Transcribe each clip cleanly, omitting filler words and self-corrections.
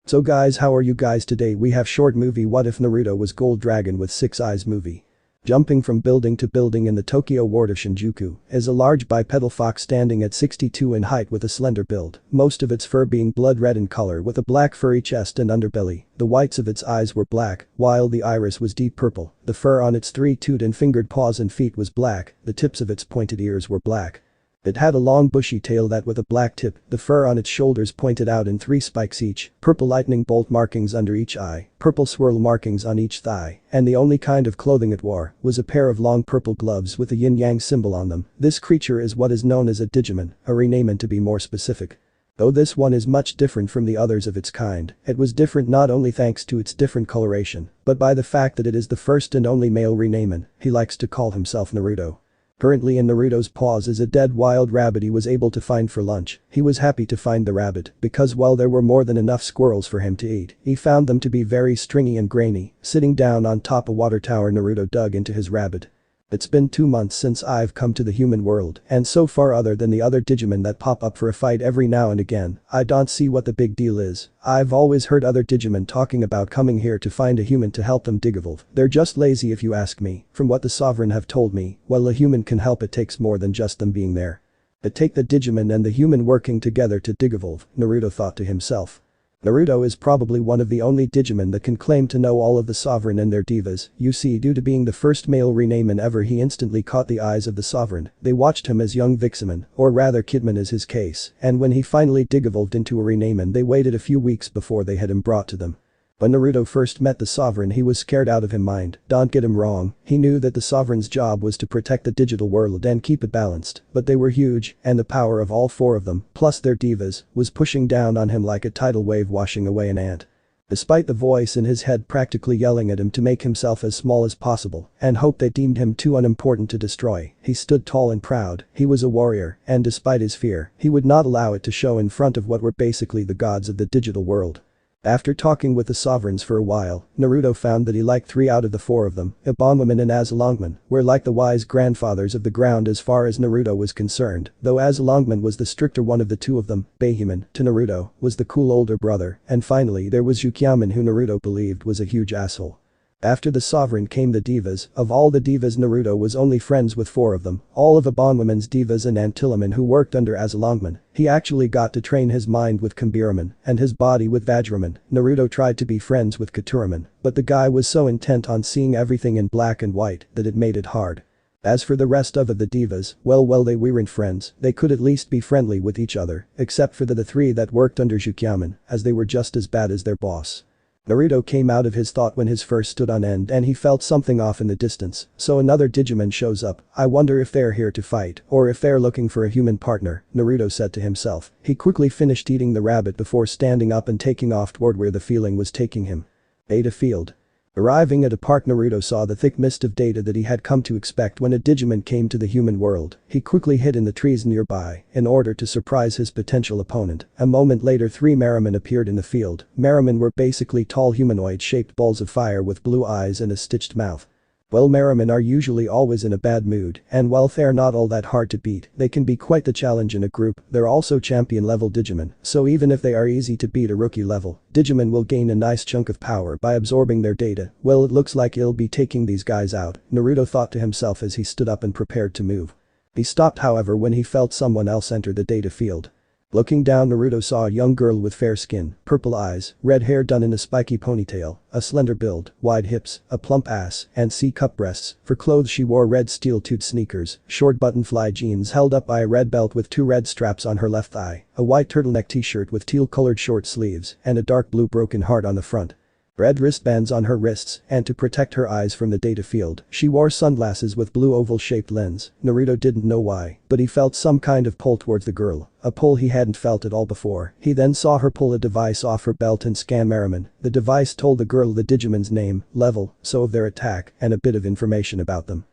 So guys, how are you guys today? We have short movie What If Naruto Was Gold Dragon with 6 Eyes movie. Jumping from building to building in the Tokyo ward of Shinjuku is a large bipedal fox standing at 62 in height with a slender build, most of its fur being blood red in color with a black furry chest and underbelly. The whites of its eyes were black, while the iris was deep purple. The fur on its 3-toed and fingered paws and feet was black, the tips of its pointed ears were black. It had a long bushy tail that with a black tip, the fur on its shoulders pointed out in 3 spikes each, purple lightning bolt markings under each eye, purple swirl markings on each thigh, and the only kind of clothing it wore was a pair of long purple gloves with a yin-yang symbol on them. This creature is what is known as a Digimon, a renamen to be more specific. Though this one is much different from the others of its kind, it was different not only thanks to its different coloration, but by the fact that it is the first and only male renamen. He likes to call himself Naruto. Currently in Naruto's paws is a dead wild rabbit he was able to find for lunch. He was happy to find the rabbit because while there were more than enough squirrels for him to eat, he found them to be very stringy and grainy. Sitting down on top a water tower, Naruto dug into his rabbit. It's been 2 months since I've come to the human world, and so far other than the other Digimon that pop up for a fight every now and again, I don't see what the big deal is. I've always heard other Digimon talking about coming here to find a human to help them dig evolve. They're just lazy if you ask me. From what the Sovereign have told me, well, a human can help, it takes more than just them being there. It take the Digimon and the human working together to dig evolve, Naruto thought to himself. Naruto is probably one of the only Digimon that can claim to know all of the Sovereign and their divas. You see, due to being the first male renamen ever, he instantly caught the eyes of the Sovereign. They watched him as young Viximon, or rather Kidmon is his case, and when he finally dig-evolved into a renamen they waited a few weeks before they had him brought to them. When Naruto first met the Sovereign he was scared out of his mind. Don't get him wrong, he knew that the Sovereign's job was to protect the digital world and keep it balanced, but they were huge, and the power of all 4 of them, plus their divas, was pushing down on him like a tidal wave washing away an ant. Despite the voice in his head practically yelling at him to make himself as small as possible and hope they deemed him too unimportant to destroy, he stood tall and proud. He was a warrior, and despite his fear, he would not allow it to show in front of what were basically the gods of the digital world. After talking with the Sovereigns for a while, Naruto found that he liked 3 out of the 4 of them. Ebonmon and Azalongmon were like the wise grandfathers of the ground as far as Naruto was concerned, though Azalongmon was the stricter one of the 2 of them. Behemoth, to Naruto, was the cool older brother, and finally there was Ukyaman, who Naruto believed was a huge asshole. After the Sovereign came the divas. Of all the divas, Naruto was only friends with 4 of them, all of Ebonmon's divas and Antilomon, who worked under Azalongmon. He actually got to train his mind with Kambiramon and his body with Vajramon. Naruto tried to be friends with Katuramon, but the guy was so intent on seeing everything in black and white that it made it hard. As for the rest of the divas, well they weren't friends. They could at least be friendly with each other, except for the 3 that worked under Ukyaman, as they were just as bad as their boss. Naruto came out of his thought when his fur stood on end and he felt something off in the distance, so another Digimon shows up. I wonder if they're here to fight or if they're looking for a human partner, Naruto said to himself. He quickly finished eating the rabbit before standing up and taking off toward where the feeling was taking him. Data field. Arriving at a park, Naruto saw the thick mist of data that he had come to expect when a Digimon came to the human world. He quickly hid in the trees nearby in order to surprise his potential opponent. A moment later 3 Meruemon appeared in the field. Meruemon were basically tall humanoid-shaped balls of fire with blue eyes and a stitched mouth. Well, Meruemon are usually always in a bad mood, and while they're not all that hard to beat, they can be quite the challenge in a group. They're also champion level Digimon, so even if they are easy to beat a rookie level, Digimon will gain a nice chunk of power by absorbing their data. Well, it looks like he'll be taking these guys out, Naruto thought to himself as he stood up and prepared to move. He stopped however when he felt someone else enter the data field. Looking down, Naruto saw a young girl with fair skin, purple eyes, red hair done in a spiky ponytail, a slender build, wide hips, a plump ass, and C-cup breasts. For clothes she wore red steel-toed sneakers, short button-fly jeans held up by a red belt with 2 red straps on her left thigh, a white turtleneck t-shirt with teal-colored short sleeves, and a dark blue broken heart on the front. Red wristbands on her wrists, and to protect her eyes from the data field, she wore sunglasses with blue oval-shaped lens. Naruto didn't know why, but he felt some kind of pull towards the girl, a pull he hadn't felt at all before. He then saw her pull a device off her belt and scan Meruemon. The device told the girl the Digimon's name, level, so of their attack, and a bit of information about them.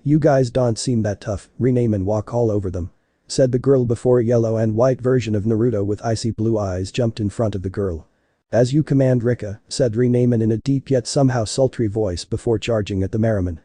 You guys don't seem that tough, rename and walk all over them," said the girl before a yellow and white version of Naruto with icy blue eyes jumped in front of the girl. "As you command, Rika," said Renamen in a deep yet somehow sultry voice before charging at the Meruemon.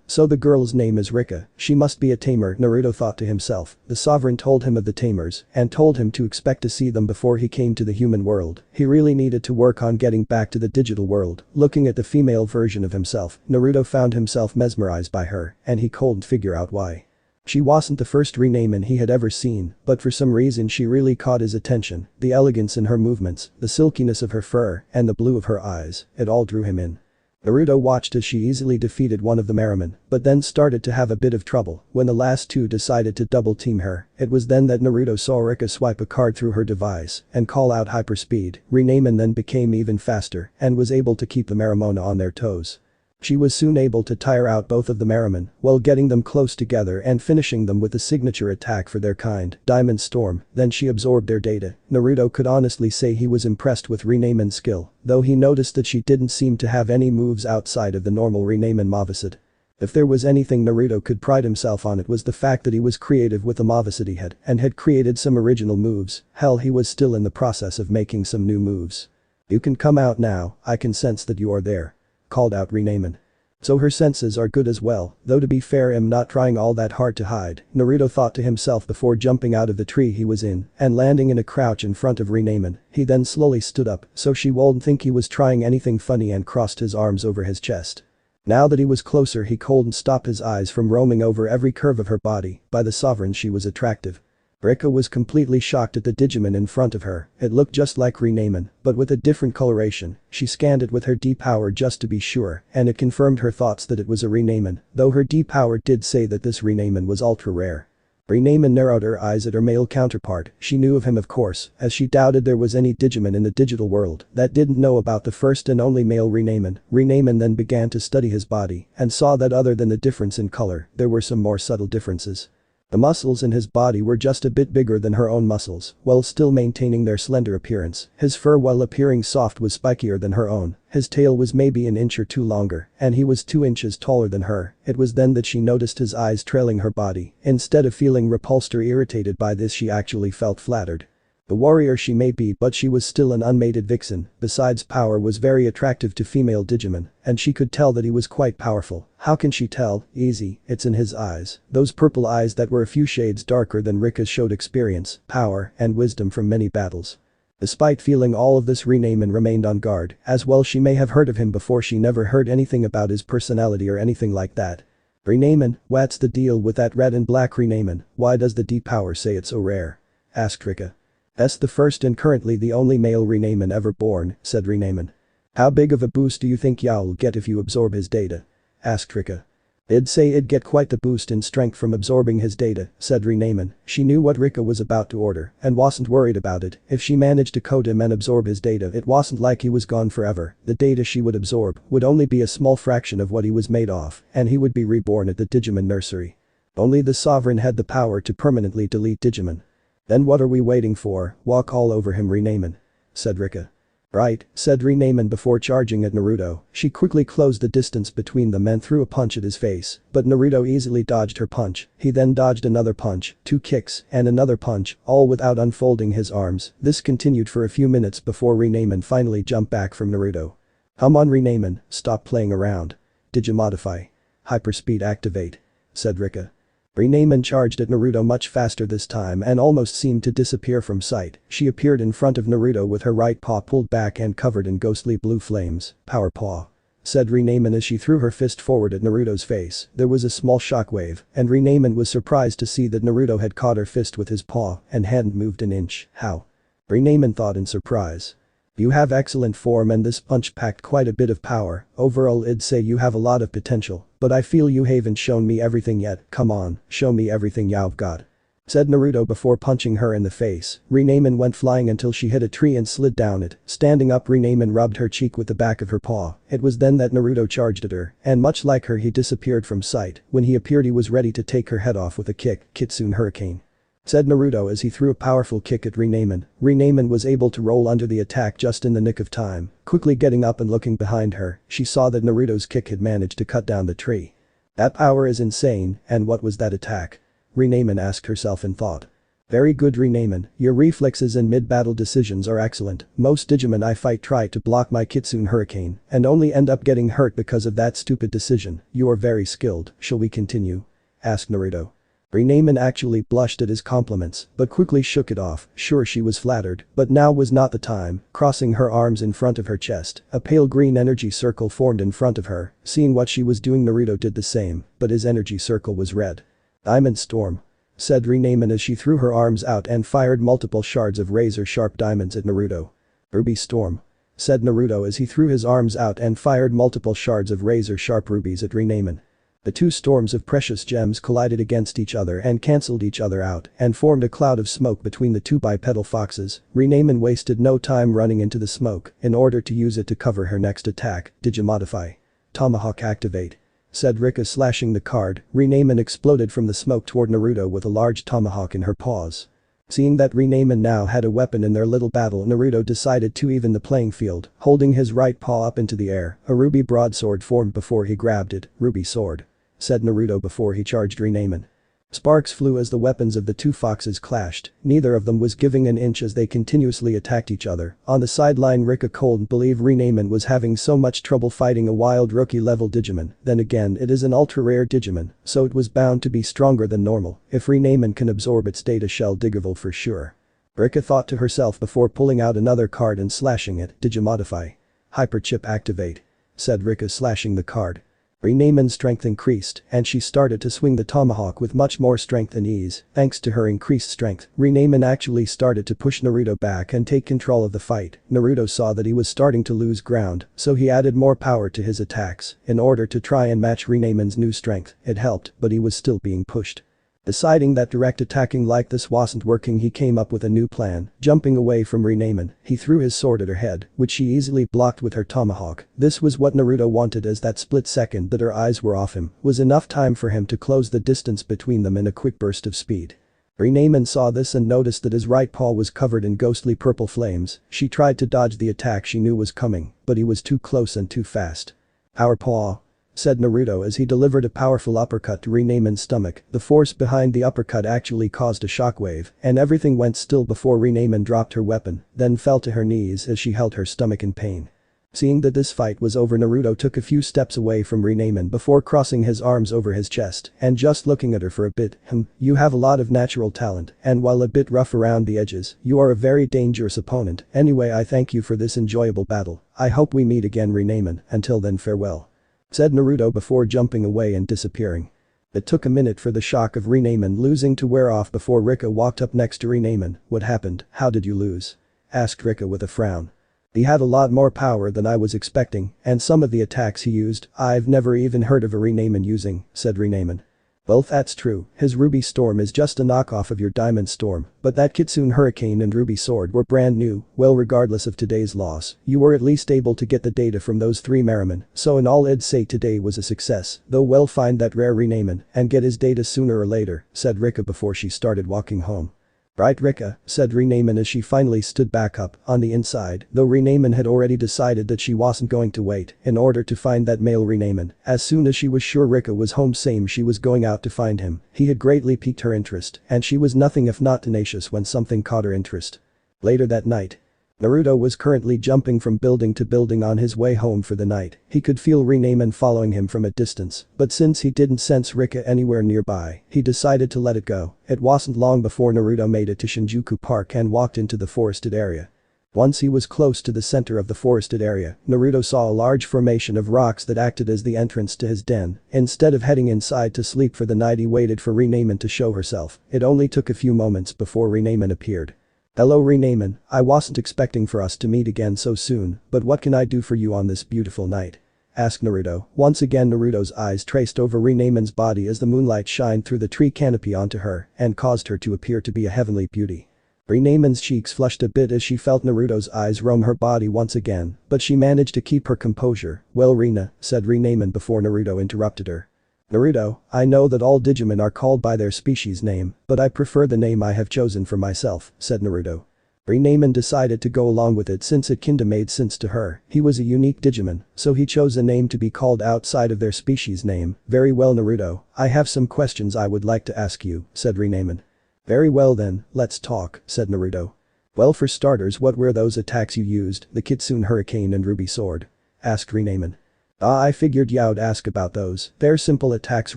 So the girl's name is Rika, she must be a tamer, Naruto thought to himself. The sovereign told him of the tamers and told him to expect to see them before he came to the human world. He really needed to work on getting back to the digital world. Looking at the female version of himself, Naruto found himself mesmerized by her, and he couldn't figure out why. She wasn't the first renamen he had ever seen, but for some reason she really caught his attention. The elegance in her movements, the silkiness of her fur, and the blue of her eyes, it all drew him in. Naruto watched as she easily defeated one of the Merrimen, but then started to have a bit of trouble when the last two decided to double team her. It was then that Naruto saw Rika swipe a card through her device and call out hyperspeed. Renamen then became even faster and was able to keep the Merimona on their toes. She was soon able to tire out both of the Merrimen while getting them close together and finishing them with the signature attack for their kind, Diamond Storm. Then she absorbed their data. Naruto could honestly say he was impressed with Renamen's skill, though he noticed that she didn't seem to have any moves outside of the normal Renamen Mavacid. If there was anything Naruto could pride himself on, it was the fact that he was creative with the Mavacid he had created some original moves. Hell, he was still in the process of making some new moves. "You can come out now, I can sense that you are there," called out Renamen. So her senses are good as well, though to be fair I'm not trying all that hard to hide, Naruto thought to himself before jumping out of the tree he was in and landing in a crouch in front of Renamen. He then slowly stood up so she wouldn't think he was trying anything funny and crossed his arms over his chest. Now that he was closer he couldn't stop his eyes from roaming over every curve of her body. By the sovereign, she was attractive. Rika was completely shocked at the Digimon in front of her. It looked just like Renamen, but with a different coloration. She scanned it with her D-power just to be sure, and it confirmed her thoughts that it was a Renamen, though her D-power did say that this Renamen was ultra rare. Renamen narrowed her eyes at her male counterpart. She knew of him, of course, as she doubted there was any Digimon in the digital world that didn't know about the first and only male Renamen. Renamen then began to study his body and saw that other than the difference in color, there were some more subtle differences. The muscles in his body were just a bit bigger than her own muscles, while still maintaining their slender appearance. His fur, while appearing soft, was spikier than her own. His tail was maybe an inch or two longer, and he was 2 inches taller than her. It was then that she noticed his eyes trailing her body. Instead of feeling repulsed or irritated by this, she actually felt flattered. The warrior she may be, but she was still an unmated vixen. Besides, power was very attractive to female Digimon, and she could tell that he was quite powerful. How can she tell? Easy, it's in his eyes. Those purple eyes that were a few shades darker than Rika's showed experience, power, and wisdom from many battles. Despite feeling all of this, Renamen remained on guard. As well, she may have heard of him before, she never heard anything about his personality or anything like that. Renamen, what's the deal with that red and black Renamen? Why does the D-power say it's so rare? Asked Rika. "That's the first and currently the only male Renamen ever born," said Renamen. "How big of a boost do you think you'll get if you absorb his data?" asked Rika. "I'd say it'd get quite the boost in strength from absorbing his data," said Renamen. She knew what Rika was about to order and wasn't worried about it. If she managed to code him and absorb his data, it wasn't like he was gone forever. The data she would absorb would only be a small fraction of what he was made of, and he would be reborn at the Digimon nursery. Only the sovereign had the power to permanently delete Digimon. "Then what are we waiting for? Walk all over him, Renamen," said Rika. "Right," said Renamen before charging at Naruto. She quickly closed the distance between them and threw a punch at his face, but Naruto easily dodged her punch. He then dodged another punch, 2 kicks, and another punch, all without unfolding his arms. This continued for a few minutes before Renamen finally jumped back from Naruto. "Come on, Renamen, stop playing around. Digimodify. Hyperspeed activate," said Rika. Renamen charged at Naruto much faster this time and almost seemed to disappear from sight. She appeared in front of Naruto with her right paw pulled back and covered in ghostly blue flames. "Power paw," said Renamen as she threw her fist forward at Naruto's face. There was a small shockwave, and Renamen was surprised to see that Naruto had caught her fist with his paw and hadn't moved an inch. "How?" Renamen thought in surprise. "You have excellent form and this punch packed quite a bit of power. Overall, I'd say you have a lot of potential, but I feel you haven't shown me everything yet. Come on, show me everything you've got," said Naruto before punching her in the face. Renamen went flying until she hit a tree and slid down it. Standing up, Renamen rubbed her cheek with the back of her paw. It was then that Naruto charged at her, and much like her, he disappeared from sight. When he appeared, he was ready to take her head off with a kick. "Kitsune Hurricane," said Naruto as he threw a powerful kick at Renamen. Renamen was able to roll under the attack just in the nick of time. Quickly getting up and looking behind her, she saw that Naruto's kick had managed to cut down the tree. "That power is insane, and what was that attack?" Renamen asked herself in thought. Very good Renamen, your reflexes and mid-battle decisions are excellent. Most Digimon I fight try to block my Kitsune Hurricane and only end up getting hurt because of that stupid decision. You are very skilled, shall we continue? Asked Naruto. Renamen actually blushed at his compliments, but quickly shook it off, sure she was flattered, but now was not the time. Crossing her arms in front of her chest, a pale green energy circle formed in front of her. Seeing what she was doing, Naruto did the same, but his energy circle was red. Diamond Storm, said Renamen as she threw her arms out and fired multiple shards of razor-sharp diamonds at Naruto. Ruby Storm, said Naruto as he threw his arms out and fired multiple shards of razor-sharp rubies at Renamen. The two storms of precious gems collided against each other and cancelled each other out and formed a cloud of smoke between the two bipedal foxes. Renamen wasted no time running into the smoke in order to use it to cover her next attack. Digimodify. Tomahawk activate, said Rika, slashing the card. Renamen exploded from the smoke toward Naruto with a large tomahawk in her paws. Seeing that Renamen now had a weapon in their little battle, Naruto decided to even the playing field. Holding his right paw up into the air, a ruby broadsword formed before he grabbed it. Ruby sword, said Naruto before he charged Renamen. Sparks flew as the weapons of the two foxes clashed. Neither of them was giving an inch as they continuously attacked each other. On the sideline, Rika couldn't believe Renamen was having so much trouble fighting a wild rookie-level Digimon. Then again, it is an ultra-rare Digimon, so it was bound to be stronger than normal. If Renamen can absorb its data shell, Digiville for sure. Rika thought to herself before pulling out another card and slashing it. Digimodify. Hyperchip activate, said Rika, slashing the card. Renamen's strength increased, and she started to swing the tomahawk with much more strength and ease. Thanks to her increased strength, Renamen actually started to push Naruto back and take control of the fight. Naruto saw that he was starting to lose ground, so he added more power to his attacks in order to try and match Renamen's new strength. It helped, but he was still being pushed. Deciding that direct attacking like this wasn't working, he came up with a new plan. Jumping away from Renamen, he threw his sword at her head, which she easily blocked with her tomahawk. This was what Naruto wanted, as that split second that her eyes were off him was enough time for him to close the distance between them in a quick burst of speed. Renamen saw this and noticed that his right paw was covered in ghostly purple flames. She tried to dodge the attack she knew was coming, but he was too close and too fast. Our paw, said Naruto as he delivered a powerful uppercut to Renamen's stomach. The force behind the uppercut actually caused a shockwave, and everything went still before Renamen dropped her weapon, then fell to her knees as she held her stomach in pain. Seeing that this fight was over, Naruto took a few steps away from Renamen before crossing his arms over his chest and just looking at her for a bit. You have a lot of natural talent, and while a bit rough around the edges, you are a very dangerous opponent. Anyway, I thank you for this enjoyable battle. I hope we meet again, Renamen. Until then, farewell, said Naruto before jumping away and disappearing. It took a minute for the shock of Renamen losing to wear off before Rika walked up next to Renamen. What happened? How did you lose? Asked Rika with a frown. He had a lot more power than I was expecting, and some of the attacks he used, I've never even heard of a Renamen using, said Renamen. Well, that's true, his Ruby Storm is just a knockoff of your Diamond Storm, but that Kitsune Hurricane and Ruby Sword were brand new. Well, regardless of today's loss, you were at least able to get the data from those three Merriman, so in all I'd say today was a success, though we'll find that rare Renamen and get his data sooner or later, said Rika before she started walking home. Right, Rika, said Renamen as she finally stood back up. On the inside, though, Renamen had already decided that she wasn't going to wait in order to find that male Renamen. As soon as she was sure Rika was home, she was going out to find him. He had greatly piqued her interest, and she was nothing if not tenacious when something caught her interest. Later that night, Naruto was currently jumping from building to building on his way home for the night. He could feel Renamen following him from a distance, but since he didn't sense Rika anywhere nearby, he decided to let it go. It wasn't long before Naruto made it to Shinjuku Park and walked into the forested area. Once he was close to the center of the forested area, Naruto saw a large formation of rocks that acted as the entrance to his den. Instead of heading inside to sleep for the night, he waited for Renamen to show herself. It only took a few moments before Renamen appeared. Hello, Renamen, I wasn't expecting for us to meet again so soon, but what can I do for you on this beautiful night? Asked Naruto. Once again, Naruto's eyes traced over Renamen's body as the moonlight shined through the tree canopy onto her and caused her to appear to be a heavenly beauty. Renamen's cheeks flushed a bit as she felt Naruto's eyes roam her body once again, but she managed to keep her composure. Well, Rina, said Renamen before Naruto interrupted her. Naruto, I know that all Digimon are called by their species name, but I prefer the name I have chosen for myself, said Naruto. Renamen decided to go along with it since it kinda made sense to her. He was a unique Digimon, so he chose a name to be called outside of their species name. Very well, Naruto, I have some questions I would like to ask you, said Renamen. Very well then, let's talk, said Naruto. Well, for starters, what were those attacks you used, the Kitsune Hurricane and Ruby Sword? Asked Renamen. Ah, I figured you'd ask about those. They're simple attacks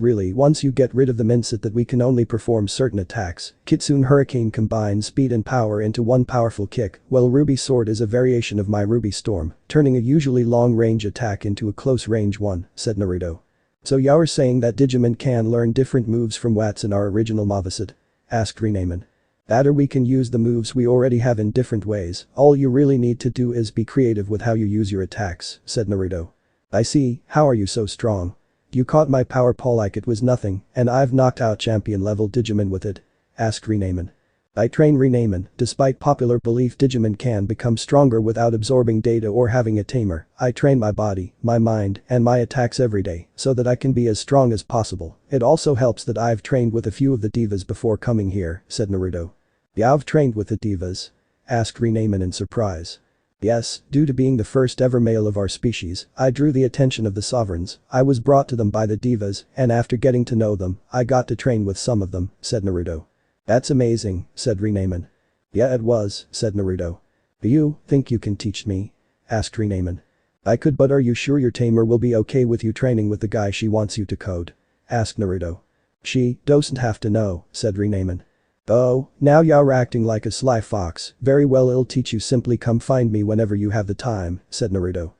really. Once you get rid of the mindset that we can only perform certain attacks. Kitsune Hurricane combines speed and power into one powerful kick, while Ruby Sword is a variation of my Ruby Storm, turning a usually long-range attack into a close-range one, said Naruto. So you're saying that Digimon can learn different moves from what's in our original moveset? Asked Renamen. That, or we can use the moves we already have in different ways. All you really need to do is be creative with how you use your attacks, said Naruto. I see, how are you so strong? You caught my power pole like it was nothing, and I've knocked out champion level Digimon with it? Asked Renamen. I train Renamen. Despite popular belief Digimon can become stronger without absorbing data or having a tamer. I train my body, my mind, and my attacks every day, so that I can be as strong as possible. It also helps that I've trained with a few of the divas before coming here, said Naruto. You've trained with the divas? Asked Renamen in surprise. Yes, due to being the first ever male of our species, I drew the attention of the sovereigns. I was brought to them by the divas, and after getting to know them, I got to train with some of them, said Naruto. That's amazing, said Renamen. Yeah, it was, said Naruto. Do you think you can teach me? Asked Renamen. I could, but are you sure your tamer will be okay with you training with the guy she wants you to code? Asked Naruto. She doesn't have to know, said Renamen. Oh, now you're acting like a sly fox. Very well, I'll teach you. Simply come find me whenever you have the time, said Naruto.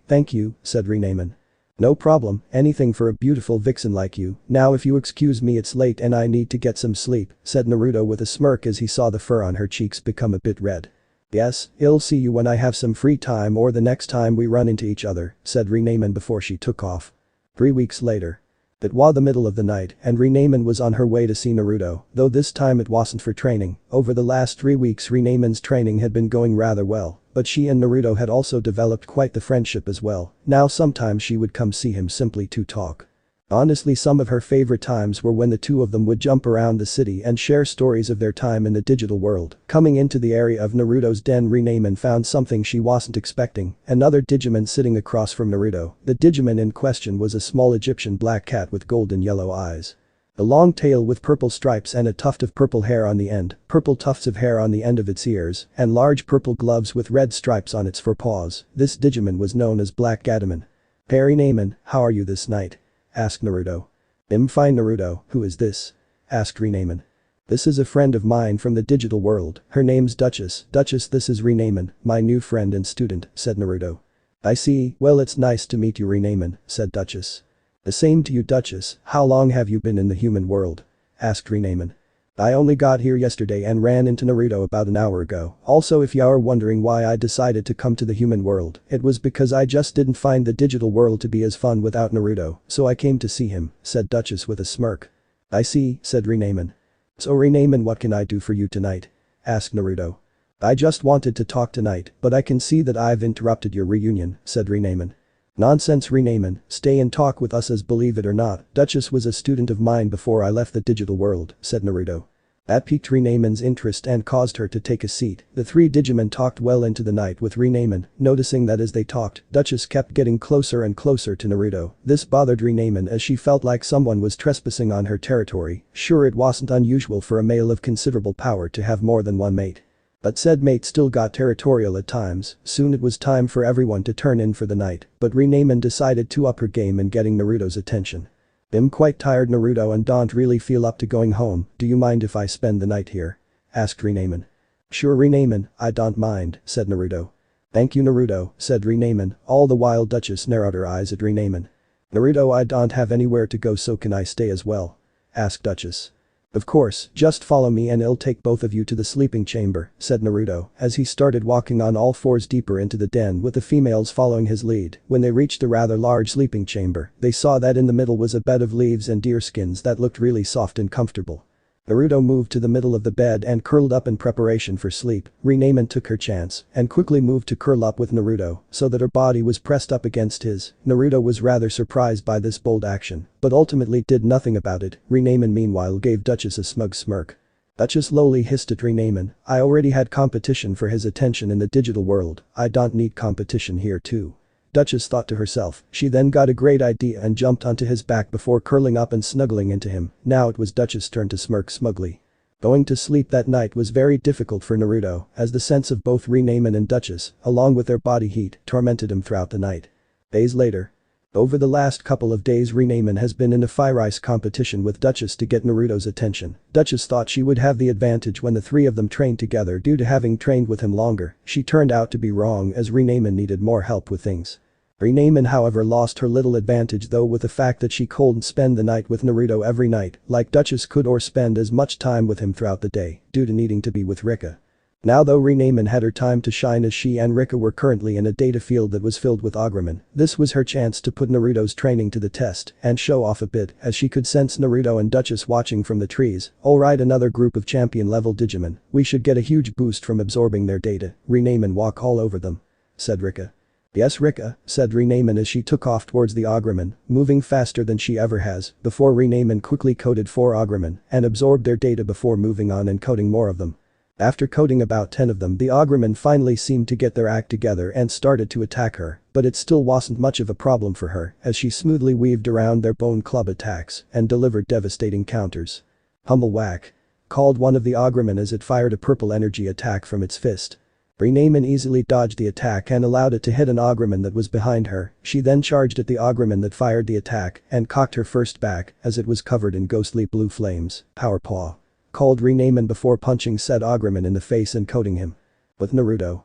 Thank you, said Renamen. No problem, anything for a beautiful vixen like you. Now if you excuse me, it's late and I need to get some sleep, said Naruto with a smirk as he saw the fur on her cheeks become a bit red. Yes, I'll see you when I have some free time or the next time we run into each other, said Renamen before she took off. 3 weeks later. It was the middle of the night and Renamen was on her way to see Naruto, though this time it wasn't for training. Over the last 3 weeks Renamen's training had been going rather well, but she and Naruto had also developed quite the friendship as well. Now sometimes she would come see him simply to talk. Honestly, some of her favorite times were when the two of them would jump around the city and share stories of their time in the digital world. Coming into the area of Naruto's den, Renamen found something she wasn't expecting, another Digimon sitting across from Naruto. The Digimon in question was a small Egyptian black cat with golden yellow eyes. A long tail with purple stripes and a tuft of purple hair on the end, purple tufts of hair on the end of its ears, and large purple gloves with red stripes on its forepaws. This Digimon was known as Black Gatomon. Hey Renamen, how are you this night? Asked Naruto. I'm fine, Naruto. Who is this? Asked Renamen. This is a friend of mine from the digital world. Her name's Duchess. Duchess, this is Renamen, my new friend and student, said Naruto. I see, well, it's nice to meet you, Renamen, said Duchess. The same to you, Duchess. How long have you been in the human world? Asked Renamen. I only got here yesterday and ran into Naruto about an hour ago. Also, if you're wondering why I decided to come to the human world, it was because I just didn't find the digital world to be as fun without Naruto, so I came to see him, said Duchess with a smirk. I see, said Renamen. So Renamen, what can I do for you tonight? Asked Naruto. I just wanted to talk tonight, but I can see that I've interrupted your reunion, said Renamen. Nonsense, Renamen, stay and talk with us, as believe it or not, Duchess was a student of mine before I left the digital world, said Naruto. That piqued Renamen's interest and caused her to take a seat. The three Digimon talked well into the night with Renamen, noticing that as they talked, Duchess kept getting closer and closer to Naruto. This bothered Renamen as she felt like someone was trespassing on her territory. Sure, it wasn't unusual for a male of considerable power to have more than one mate. But said mate still got territorial at times. Soon it was time for everyone to turn in for the night, but Renamen decided to up her game in getting Naruto's attention. I'm quite tired, Naruto, and don't really feel up to going home. Do you mind if I spend the night here? Asked Renamen. Sure, Renamen, I don't mind, said Naruto. Thank you, Naruto, said Renamen, all the while Duchess narrowed her eyes at Renamen. Naruto, I don't have anywhere to go, so can I stay as well? Asked Duchess. Of course, just follow me and I'll take both of you to the sleeping chamber, said Naruto, as he started walking on all fours deeper into the den with the females following his lead. When they reached the rather large sleeping chamber, they saw that in the middle was a bed of leaves and deer skins that looked really soft and comfortable. Naruto moved to the middle of the bed and curled up in preparation for sleep. Renamen took her chance and quickly moved to curl up with Naruto so that her body was pressed up against his. Naruto was rather surprised by this bold action, but ultimately did nothing about it. Renamen meanwhile gave Duchess a smug smirk. Duchess lowly hissed at Renamen. I already had competition for his attention in the digital world, I don't need competition here too. Duchess thought to herself. She then got a great idea and jumped onto his back before curling up and snuggling into him. Now it was Duchess' turn to smirk smugly. Going to sleep that night was very difficult for Naruto, as the sense of both Renamen and Duchess, along with their body heat, tormented him throughout the night. Days later. Over the last couple of days Renamen has been in a fire-ice competition with Duchess to get Naruto's attention. Duchess thought she would have the advantage when the three of them trained together due to having trained with him longer. She turned out to be wrong as Renamen needed more help with things. Renamen however lost her little advantage though with the fact that she couldn't spend the night with Naruto every night like Duchess could or spend as much time with him throughout the day due to needing to be with Rika. Now though Renamen had her time to shine as she and Rika were currently in a data field that was filled with Agremen, this was her chance to put Naruto's training to the test and show off a bit as she could sense Naruto and Duchess watching from the trees. Alright, another group of champion level Digimon, we should get a huge boost from absorbing their data, Renamen walk all over them. Said Rika. Yes Rika, said Renamen as she took off towards the Agremen, moving faster than she ever has, before Renamen quickly coded 4 Agremen and absorbed their data before moving on and coding more of them. After coding about 10 of them the Agremen finally seemed to get their act together and started to attack her, but it still wasn't much of a problem for her as she smoothly weaved around their bone club attacks and delivered devastating counters. Humble whack. Called one of the Agremen as it fired a purple energy attack from its fist. Renamen easily dodged the attack and allowed it to hit an Agremen that was behind her. She then charged at the Agremen that fired the attack and cocked her first back as it was covered in ghostly blue flames. Power paw. Called Renamen before punching said Agremen in the face and coating him. With Naruto.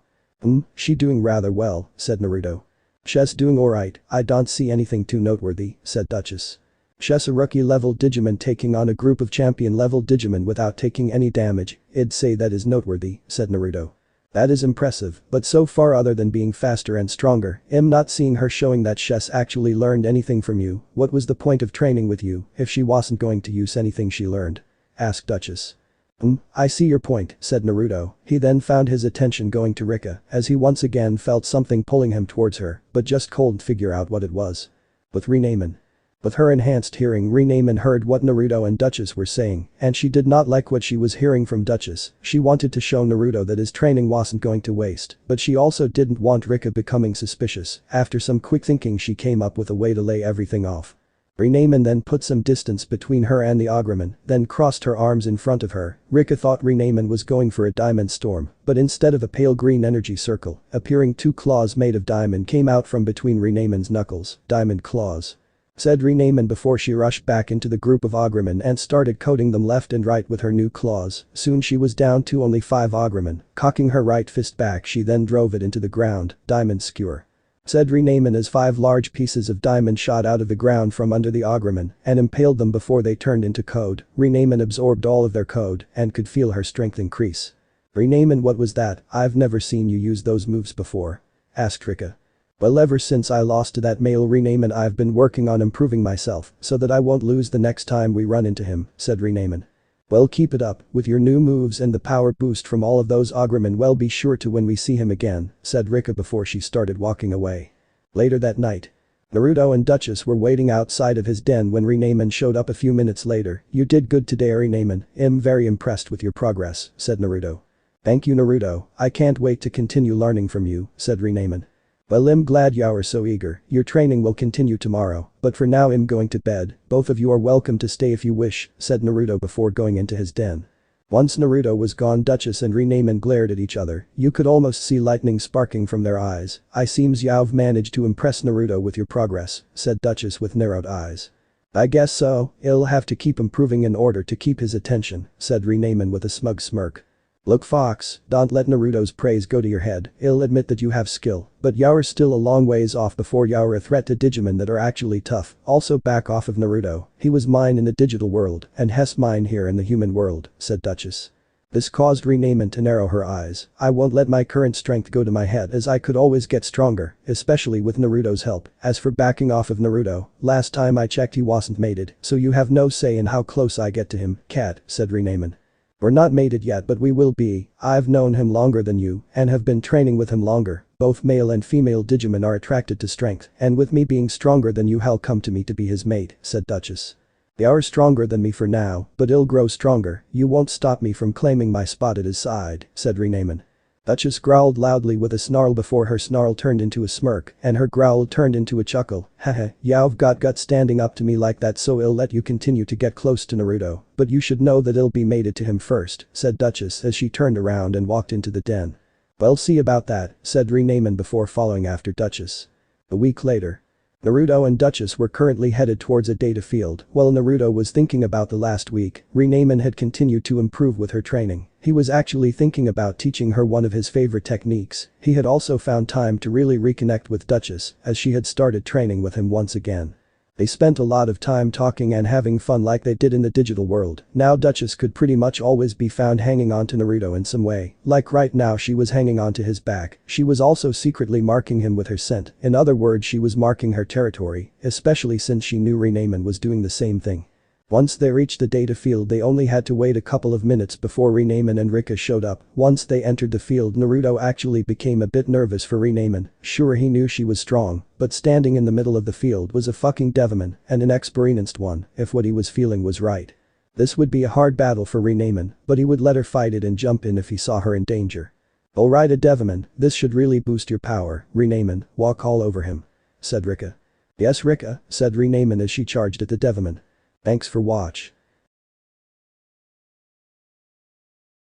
She doing rather well, said Naruto. She's doing alright, I don't see anything too noteworthy, said Duchess. She's a rookie level Digimon taking on a group of champion level Digimon without taking any damage, I'd say that is noteworthy, said Naruto. That is impressive, but so far other than being faster and stronger, I'm not seeing her showing that she's actually learned anything from you. What was the point of training with you if she wasn't going to use anything she learned? Asked Duchess. I see your point, said Naruto. He then found his attention going to Rika as he once again felt something pulling him towards her, but just couldn't figure out what it was. With Renamen. With her enhanced hearing Renamen heard what Naruto and Duchess were saying, and she did not like what she was hearing from Duchess. She wanted to show Naruto that his training wasn't going to waste, but she also didn't want Rika becoming suspicious. After some quick thinking she came up with a way to lay everything off. Renamen then put some distance between her and the Agremen, then crossed her arms in front of her. Rika thought Renamen was going for a diamond storm, but instead of a pale green energy circle, appearing 2 claws made of diamond came out from between Renamen's knuckles. Diamond claws. Said Renamen before she rushed back into the group of Agremen and started coating them left and right with her new claws. Soon she was down to only 5 Agremen. Cocking her right fist back she then drove it into the ground. Diamond skewer. Said Renamen as 5 large pieces of diamond shot out of the ground from under the Agremen and impaled them before they turned into code. Renamen absorbed all of their code and could feel her strength increase. Renamen, what was that? I've never seen you use those moves before. Asked Rika. Well, ever since I lost to that male Renamen I've been working on improving myself so that I won't lose the next time we run into him, said Renamen. Well, keep it up, with your new moves and the power boost from all of those Agremen, well be sure to when we see him again, said Rika before she started walking away. Later that night. Naruto and Duchess were waiting outside of his den when Renamen showed up a few minutes later. You did good today Renamen, I'm very impressed with your progress, said Naruto. Thank you Naruto, I can't wait to continue learning from you, said Renamen. Well, I'm glad you are so eager, your training will continue tomorrow, but for now I'm going to bed, both of you are welcome to stay if you wish, said Naruto before going into his den. Once Naruto was gone Duchess and Renamen glared at each other, you could almost see lightning sparking from their eyes. I seems you've managed to impress Naruto with your progress, said Duchess with narrowed eyes. I guess so, I'll have to keep improving in order to keep his attention, said Renamen with a smug smirk. Look Fox, don't let Naruto's praise go to your head, I'll admit that you have skill, but you're still a long ways off before you're a threat to Digimon that are actually tough. Also back off of Naruto, he was mine in the digital world and has mine here in the human world, said Duchess. This caused Renamen to narrow her eyes. I won't let my current strength go to my head as I could always get stronger, especially with Naruto's help. As for backing off of Naruto, last time I checked he wasn't mated, so you have no say in how close I get to him, cat, said Renamen. We're not mated yet but we will be, I've known him longer than you and have been training with him longer. Both male and female Digimon are attracted to strength and with me being stronger than you he'll come to me to be his mate, said Duchess. They are stronger than me for now, but he'll grow stronger, you won't stop me from claiming my spot at his side, said Renamen. Duchess growled loudly with a snarl before her snarl turned into a smirk and her growl turned into a chuckle. Haha, you've got guts standing up to me like that, so I'll let you continue to get close to Naruto, but you should know that I'll be mated to him first, said Duchess as she turned around and walked into the den. Well, see about that, said Renamen before following after Duchess. A week later. Naruto and Duchess were currently headed towards a data field. While Naruto was thinking about the last week, Renamen had continued to improve with her training. He was actually thinking about teaching her one of his favorite techniques. He had also found time to really reconnect with Duchess as she had started training with him once again. They spent a lot of time talking and having fun like they did in the digital world. Now Duchess could pretty much always be found hanging on to Naruto in some way. Like right now she was hanging on to his back. She was also secretly marking him with her scent. In other words, she was marking her territory, especially since she knew Renamen was doing the same thing. Once they reached the data field, they only had to wait a couple of minutes before Renamen and Rika showed up. Once they entered the field, Naruto actually became a bit nervous for Renamen. Sure, he knew she was strong, but standing in the middle of the field was a fucking Devilman, and an experienced one, if what he was feeling was right. This would be a hard battle for Renamen, but he would let her fight it and jump in if he saw her in danger. Alright, a Devilman, this should really boost your power, Renamen, walk all over him, said Rika. Yes Rika, said Renamen as she charged at the Devilman. Thanks for watch.